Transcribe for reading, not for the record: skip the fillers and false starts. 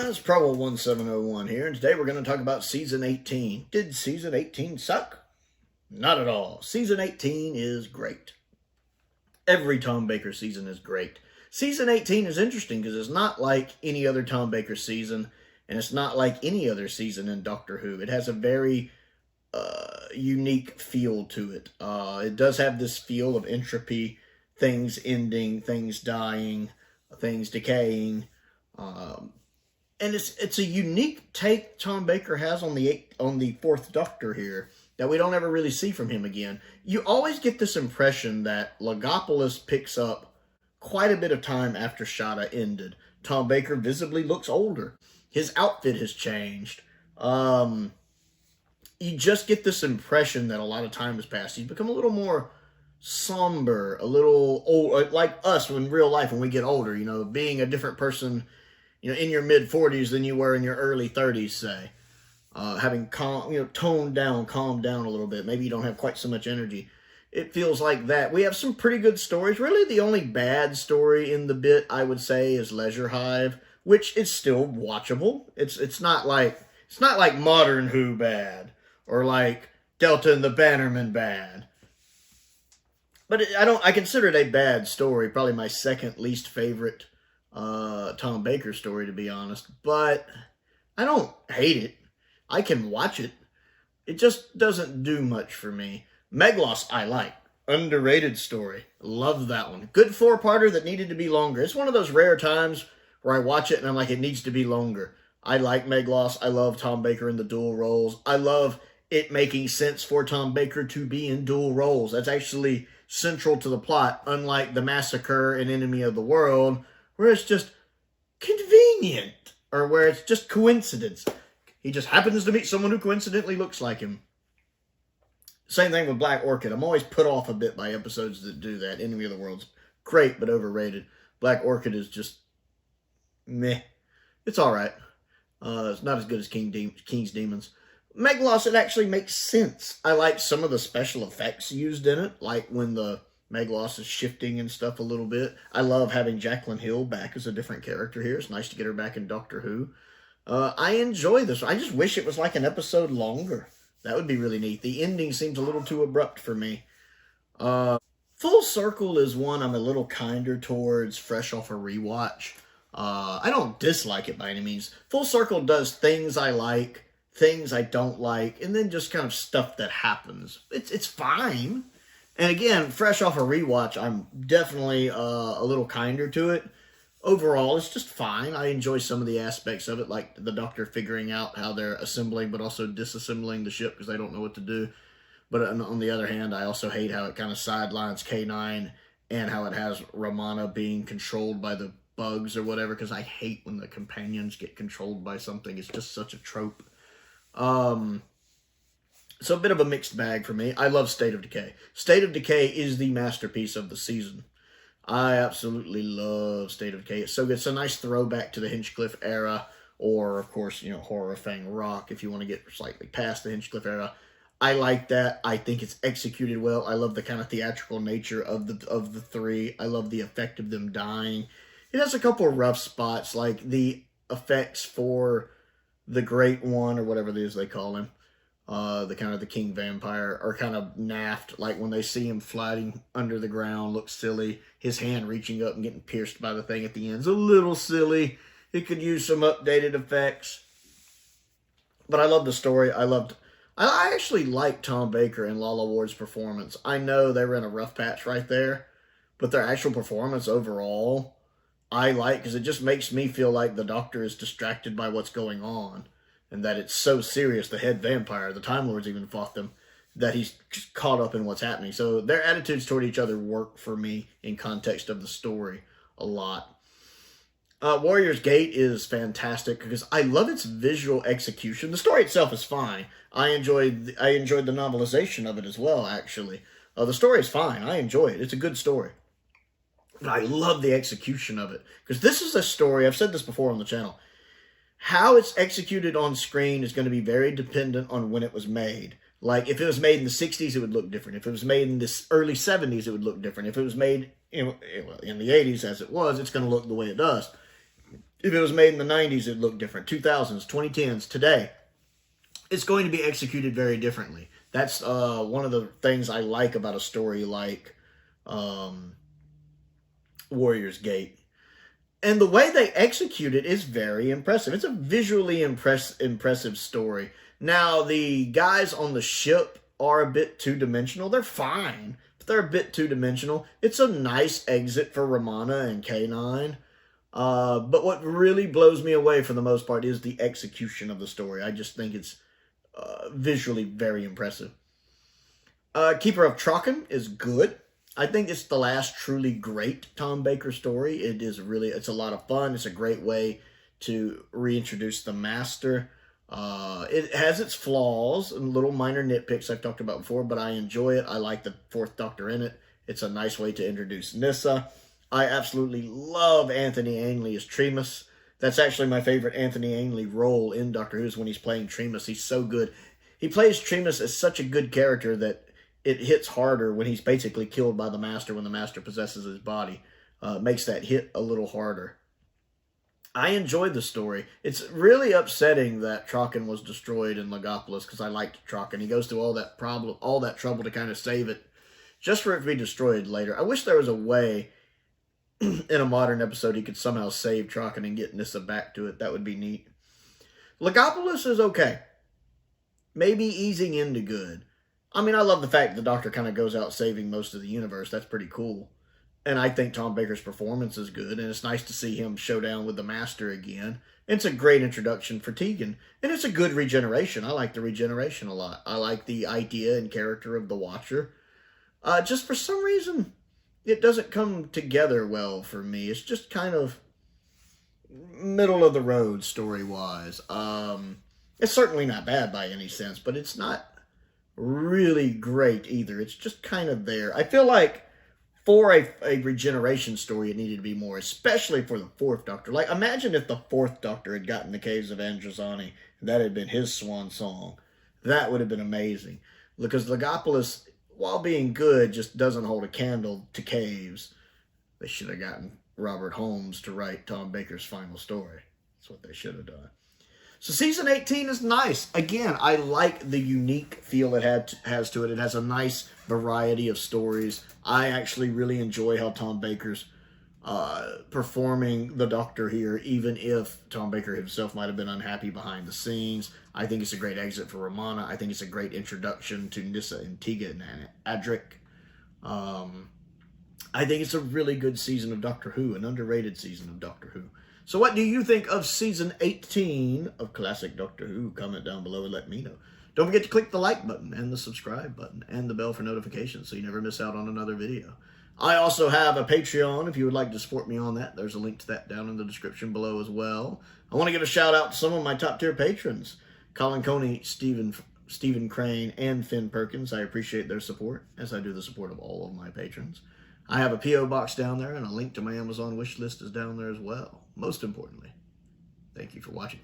It's Prowl 1701 here, and today we're going to talk about Season 18. Did Season 18 suck? Not at all. Season 18 is great. Every Tom Baker season is great. Season 18 is interesting because it's not like any other Tom Baker season, and it's not like any other season in Doctor Who. It has a very unique feel to it. It does have this feel of entropy, things ending, things dying, things decaying, and it's a unique take Tom Baker has on the Fourth Doctor here that we don't ever really see from him again. You always get this impression that Logopolis picks up quite a bit of time after Shada ended. Tom Baker visibly looks older. His outfit has changed. You just get this impression that a lot of time has passed. He's become a little more somber, a little old, like us in real life when we get older, you know, being a different person, you know, in your mid-40s than you were in your early 30s, say. Having calmed down a little bit. Maybe you don't have quite so much energy. It feels like that. We have some pretty good stories. Really, the only bad story in the bit, I would say, is Leisure Hive, which is still watchable. It's not like Modern Who bad, or like Delta and the Bannerman bad. But I consider it a bad story. Probably my second least favorite Tom Baker story, to be honest. But I don't hate it. I can watch it. It just doesn't do much for me. Meg Loss, I like. Underrated story. Love that one. Good four-parter that needed to be longer. It's one of those rare times where I watch it and I'm like, it needs to be longer. I like Meg Loss. I love Tom Baker in the dual roles. I love it making sense for Tom Baker to be in dual roles. That's actually central to the plot, unlike The Massacre and Enemy of the World, where it's just convenient, or where it's just coincidence. He just happens to meet someone who coincidentally looks like him. Same thing with Black Orchid. I'm always put off a bit by episodes that do that. Enemy of the World's great, but overrated. Black Orchid is just meh. It's alright. It's not as good as King's Demons. Meg Loss, it actually makes sense. I like some of the special effects used in it, like when the Meg Loss is shifting and stuff a little bit. I love having Jacqueline Hill back as a different character here. It's nice to get her back in Doctor Who. I enjoy this. I just wish it was like an episode longer. That would be really neat. The ending seems a little too abrupt for me. Full Circle is one I'm a little kinder towards, fresh off a rewatch. I don't dislike it by any means. Full Circle does things I like, things I don't like, and then just kind of stuff that happens. It's fine. And again, fresh off a rewatch, I'm definitely a little kinder to it. Overall, it's just fine. I enjoy some of the aspects of it, like the Doctor figuring out how they're assembling but also disassembling the ship because they don't know what to do. But on the other hand, I also hate how it kind of sidelines K9 and how it has Romana being controlled by the bugs or whatever, because I hate when the companions get controlled by something. It's just such a trope. So a bit of a mixed bag for me. I love State of Decay. State of Decay is the masterpiece of the season. I absolutely love State of Decay. It's so good. It's a nice throwback to the Hinchcliffe era, or, of course, you know, Horror of Fang Rock, if you want to get slightly past the Hinchcliffe era. I like that. I think it's executed well. I love the kind of theatrical nature of the three. I love the effect of them dying. It has a couple of rough spots, like the effects for the Great One, or whatever it is they call him. The King Vampire, are kind of naffed, like when they see him floating under the ground, looks silly. His hand reaching up and getting pierced by the thing at the end is a little silly. It could use some updated effects. But I love the story. I actually like Tom Baker and Lala Ward's performance. I know they were in a rough patch right there, but their actual performance overall, I like, because it just makes me feel like the Doctor is distracted by what's going on. And that it's so serious, the head vampire, the Time Lords even fought them, that he's caught up in what's happening. So their attitudes toward each other work for me in context of the story a lot. Warrior's Gate is fantastic because I love its visual execution. The story itself is fine. I enjoyed the novelization of it as well, actually. The story is fine. I enjoy it. It's a good story. But I love the execution of it. Because this is a story, I've said this before on the channel, how it's executed on screen is going to be very dependent on when it was made. Like, if it was made in the 60s, it would look different. If it was made in the early 70s, it would look different. If it was made in the 80s, as it was, it's going to look the way it does. If it was made in the 90s, it'd look different. 2000s, 2010s, today, it's going to be executed very differently. That's one of the things I like about a story like Warrior's Gate. And the way they execute it is very impressive. It's a visually impressive story. Now, the guys on the ship are a bit two-dimensional. They're fine, but they're a bit two-dimensional. It's a nice exit for Romana and K9. But what really blows me away for the most part is the execution of the story. I just think it's visually very impressive. Keeper of Traken is good. I think it's the last truly great Tom Baker story. It's a lot of fun. It's a great way to reintroduce the Master. It has its flaws and little minor nitpicks I've talked about before, but I enjoy it. I like the Fourth Doctor in it. It's a nice way to introduce Nyssa. I absolutely love Anthony Ainley as Tremas. That's actually my favorite Anthony Ainley role in Doctor Who is when he's playing Tremas. He's so good. He plays Tremas as such a good character that it hits harder when he's basically killed by the Master, when the Master possesses his body. Makes that hit a little harder. I enjoyed the story. It's really upsetting that Traken was destroyed in Logopolis because I liked Traken. He goes through all that trouble to kind of save it, just for it to be destroyed later. I wish there was a way in a modern episode he could somehow save Traken and get Nyssa back to it. That would be neat. Logopolis is okay. Maybe easing into good. I mean, I love the fact the Doctor kind of goes out saving most of the universe. That's pretty cool. And I think Tom Baker's performance is good, and it's nice to see him show down with the Master again. It's a great introduction for Tegan, and it's a good regeneration. I like the regeneration a lot. I like the idea and character of the Watcher. Just for some reason, it doesn't come together well for me. It's just kind of middle of the road story-wise. It's certainly not bad by any sense, but it's not really great either. It's just kind of there. I feel like for a regeneration story, it needed to be more, especially for the Fourth Doctor. Like, imagine if the Fourth Doctor had gotten the Caves of Androzani, and that had been his swan song. That would have been amazing. Because Logopolis, while being good, just doesn't hold a candle to Caves. They should have gotten Robert Holmes to write Tom Baker's final story. That's what they should have done. So season 18 is nice. Again, I like the unique feel it has to it. It has a nice variety of stories. I actually really enjoy how Tom Baker's performing the Doctor here, even if Tom Baker himself might have been unhappy behind the scenes. I think it's a great exit for Romana. I think it's a great introduction to Nyssa and Tegan and Adric. I think it's a really good season of Doctor Who, an underrated season of Doctor Who. So what do you think of Season 18 of Classic Doctor Who? Comment down below and let me know. Don't forget to click the like button and the subscribe button and the bell for notifications so you never miss out on another video. I also have a Patreon if you would like to support me on that. There's a link to that down in the description below as well. I want to give a shout out to some of my top tier patrons. Colin Coney, Stephen Crane, and Finn Perkins. I appreciate their support, as I do the support of all of my patrons. I have a P.O. box down there, and a link to my Amazon wish list is down there as well. Most importantly, thank you for watching.